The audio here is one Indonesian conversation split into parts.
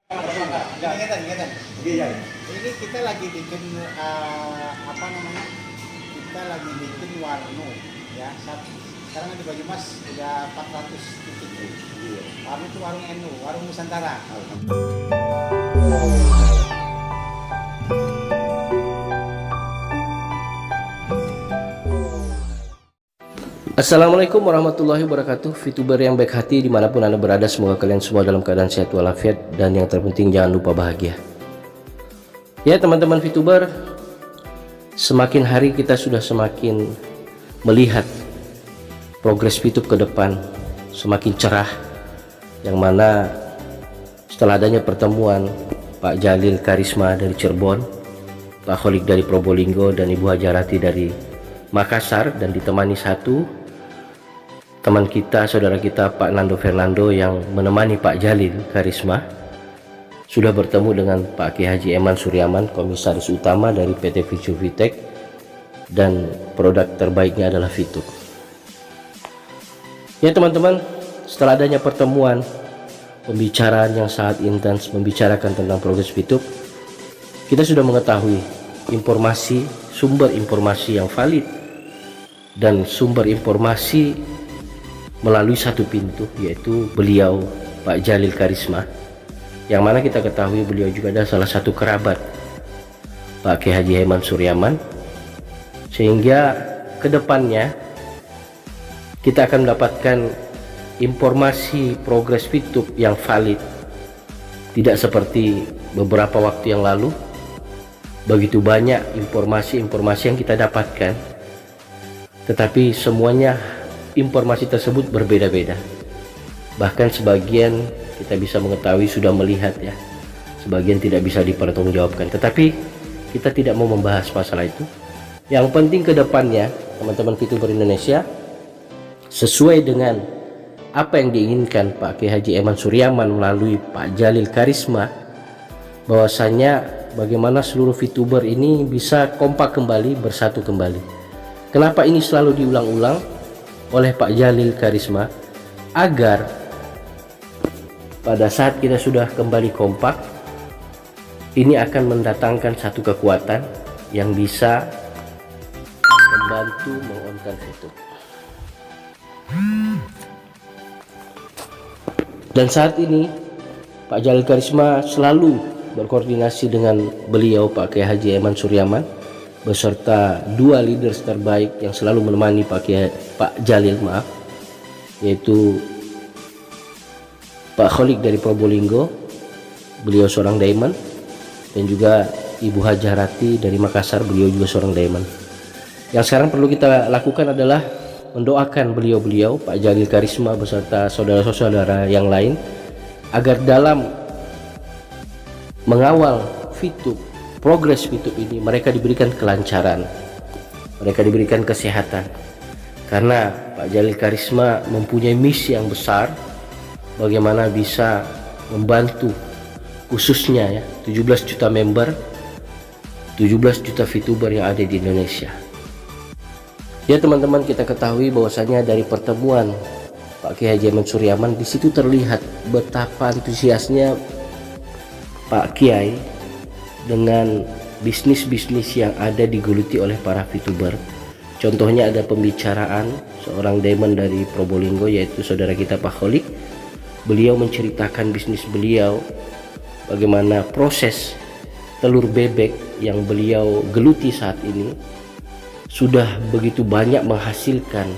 Ingatan. Iya. Ini kita lagi bikin apa namanya? Kita lagi bikin warno ya. Sekarang di Banyumas sudah 400 titik. Iya. Warno itu warung NU, warung Nusantara. Assalamualaikum warahmatullahi wabarakatuh. VTuber yang baik hati dimanapun anda berada, semoga kalian semua dalam keadaan sehat walafiat, dan yang terpenting jangan lupa bahagia. Ya teman-teman VTuber, semakin hari kita sudah semakin melihat progres VTube ke depan semakin cerah, yang mana setelah adanya pertemuan Pak Jalil Karisma dari Cirebon, Pak Kholik dari Probolinggo, dan Ibu Hajarati dari Makassar, dan ditemani satu teman kita, saudara kita Pak Nando Fernando yang menemani Pak Jalil Karisma, sudah bertemu dengan Pak Kiai Haji Eman Suryaman, komisaris utama dari PT Future Vitek, dan produk terbaiknya adalah VTube. Ya teman-teman, setelah adanya pertemuan, pembicaraan yang sangat intens membicarakan tentang progres VTube, kita sudah mengetahui informasi, sumber informasi yang valid dan sumber informasi melalui satu pintu, yaitu beliau Pak Jalil Karisma, yang mana kita ketahui beliau juga adalah salah satu kerabat Pak Kiai Haji Eman Suryaman, sehingga kedepannya kita akan mendapatkan informasi progres VTube yang valid, tidak seperti beberapa waktu yang lalu. Begitu banyak informasi-informasi yang kita dapatkan, tetapi semuanya informasi tersebut berbeda-beda. Bahkan sebagian kita bisa mengetahui, sudah melihat ya, sebagian tidak bisa dipertanggungjawabkan. Tetapi kita tidak mau membahas masalah itu. Yang penting ke depannya teman-teman VTuber Indonesia, sesuai dengan apa yang diinginkan Pak Kiai Haji Eman Suryaman melalui Pak Jalil Karisma, bahwasanya bagaimana seluruh VTuber ini bisa kompak kembali, bersatu kembali. Kenapa ini selalu diulang-ulang oleh Pak Jalil Karisma? Agar pada saat kita sudah kembali kompak, ini akan mendatangkan satu kekuatan yang bisa membantu mengonkan VTube. Dan saat ini Pak Jalil Karisma selalu berkoordinasi dengan beliau Pak Kiai Haji Eman Suryaman beserta dua leaders terbaik yang selalu menemani Pak Jalil, yaitu Pak Kholik dari Probolinggo, beliau seorang diamond, dan juga Ibu Hajarati dari Makassar, beliau juga seorang diamond. Yang sekarang perlu kita lakukan adalah mendoakan beliau-beliau Pak Jalil Karisma beserta saudara-saudara yang lain agar dalam mengawal VTube, progres VTube ini, mereka diberikan kelancaran, mereka diberikan kesehatan, karena Pak Jalil Karisma mempunyai misi yang besar, bagaimana bisa membantu khususnya ya 17 juta member, 17 juta VTuber yang ada di Indonesia. Ya teman-teman, kita ketahui bahwasanya dari pertemuan Pak Kiai Haji Eman Suryaman, di situ terlihat betapa antusiasnya Pak Kiai dengan bisnis-bisnis yang ada digeluti oleh para VTuber. Contohnya ada pembicaraan seorang diamond dari Probolinggo, yaitu saudara kita Pak Kholik. Beliau menceritakan bisnis beliau, bagaimana proses telur bebek yang beliau geluti saat ini sudah begitu banyak menghasilkan,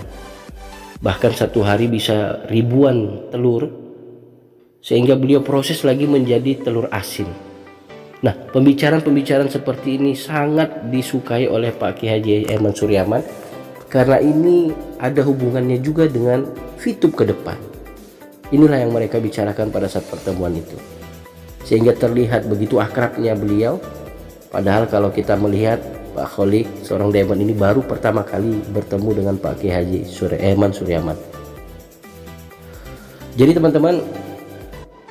bahkan satu hari bisa ribuan telur, sehingga beliau proses lagi menjadi telur asin. Nah, pembicaraan-pembicaraan seperti ini sangat disukai oleh Pak Kiai Haji Eman Suryaman, karena ini ada hubungannya juga dengan VTube ke depan. Inilah yang mereka bicarakan pada saat pertemuan itu, sehingga terlihat begitu akrabnya beliau. Padahal kalau kita melihat Pak Kholik, seorang diamond ini baru pertama kali bertemu dengan Pak Kiai Haji Eman Suryaman. Jadi teman-teman,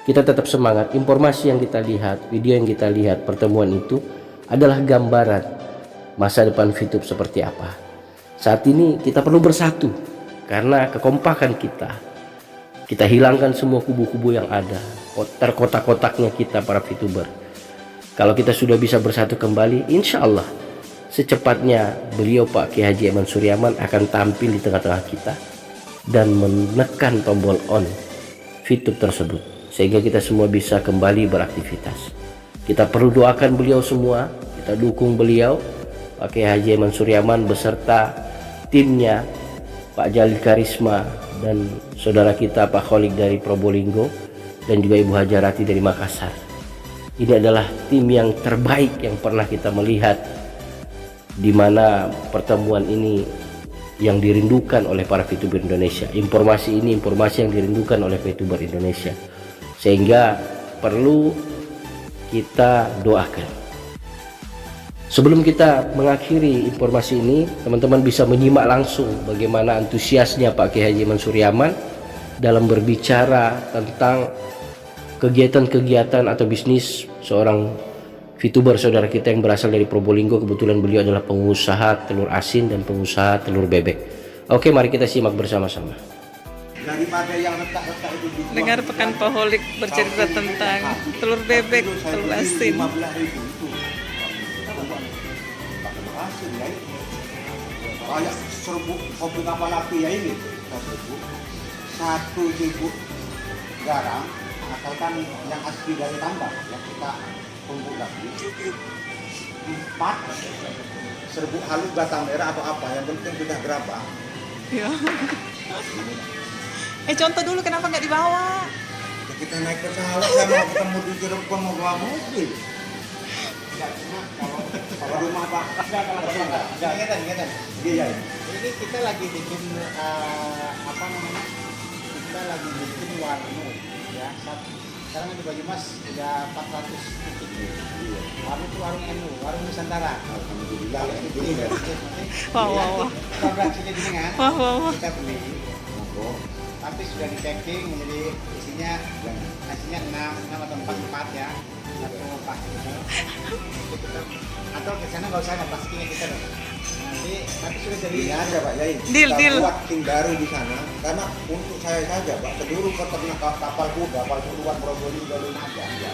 kita tetap semangat. Informasi yang kita lihat, video yang kita lihat, pertemuan itu adalah gambaran masa depan VTube seperti apa. Saat ini kita perlu bersatu, karena kekompakan kita hilangkan semua kubu-kubu yang ada. terkotak-kotaknya kita para VTuber. Kalau kita sudah bisa bersatu kembali, insya Allah secepatnya beliau Pak Kiai Haji Eman Suryaman akan tampil di tengah-tengah kita dan menekan tombol on VTube tersebut sehingga kita semua bisa kembali beraktivitas. Kita perlu doakan beliau semua, kita dukung beliau Pak Kiai Haji Eman Suryaman beserta timnya Pak Jalil Karisma dan saudara kita Pak Kholik dari Probolinggo dan juga Ibu Hajarati dari Makassar. Ini adalah tim yang terbaik yang pernah kita melihat, di mana pertemuan ini yang dirindukan oleh para VTuber Indonesia. Informasi ini informasi yang dirindukan oleh VTuber Indonesia, sehingga perlu kita doakan. Sebelum kita mengakhiri informasi ini, teman-teman bisa menyimak langsung bagaimana antusiasnya Pak Kiai Haji Eman Suryaman dalam berbicara tentang kegiatan-kegiatan atau bisnis seorang VTuber saudara kita yang berasal dari Probolinggo. Kebetulan beliau adalah pengusaha telur asin dan pengusaha telur bebek. Oke, mari kita simak bersama-sama. Daripada yang retak-retak itu dibuang, Dengar pekan Paholik bercerita tentang telur bebek, telur asin. 15.000 itu. Telur asin ya. Kayak serbuk kopi kapal api ya ini. Serbuk 1.000 garam, asalkan yang asli dari tambak yang kita tumbuk lagi. 4 serbuk halus batang merah atau apa, yang penting sudah gerabah. Ya. Contoh dulu kenapa nggak dibawa? Ya, kita naik ke pesawat kan mau ketemu di Cirebon mau bawa mobil. Enggak, cuma kalau rumah Pak. Enggak, ingetan. Iya. Ini kita lagi bikin apa namanya? Kita lagi bikin warung ya. Sekarang di Banyumas udah 400 titik. Iya. Warung itu warung NU, warung Nusantara. Alhamdulillah. Ini ya. Wah. Produksinya gini kan? Wah. Kita beli monggo. Tapi sudah di packing menjadi isinya nasinya 6 atau 4 ya. Satu plastik itu. Atau ke sana nggak usah ada plastiknya kita dong. Nanti tapi sudah jadi. Ini ada Pak Yai. Deal. Buat tim baru di sana karena untuk saya saja Pak seluruh peternak kapal kuda, kapal puluhan Probolinggo dan ada.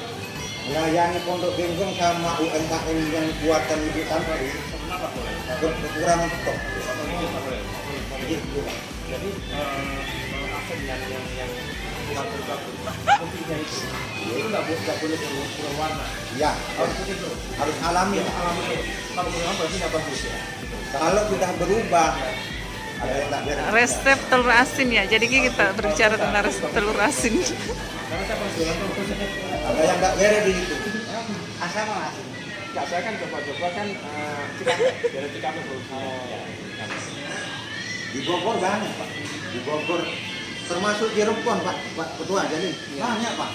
Melayani Pondok Genggong sama UMKM yang buatan ibu tangkri kekurangan stok. Jadi yang kurang bagus kopinya itu nggak boleh berwarna. Iya, harus alami. Kalau berwarna berarti nggak bagus ya. Kalau sudah berubah ada yang tak beres. Resep telur asin ya. Jadi kita berbicara tentang resep telur asin. Ada yang nggak beres di situ. Asal mas, nggak saya kan coba-coba kan dari Cikampek Di Bogor banyak Pak. Di Bogor termasuk Cirebon Pak Ketua jadi banyak Pak.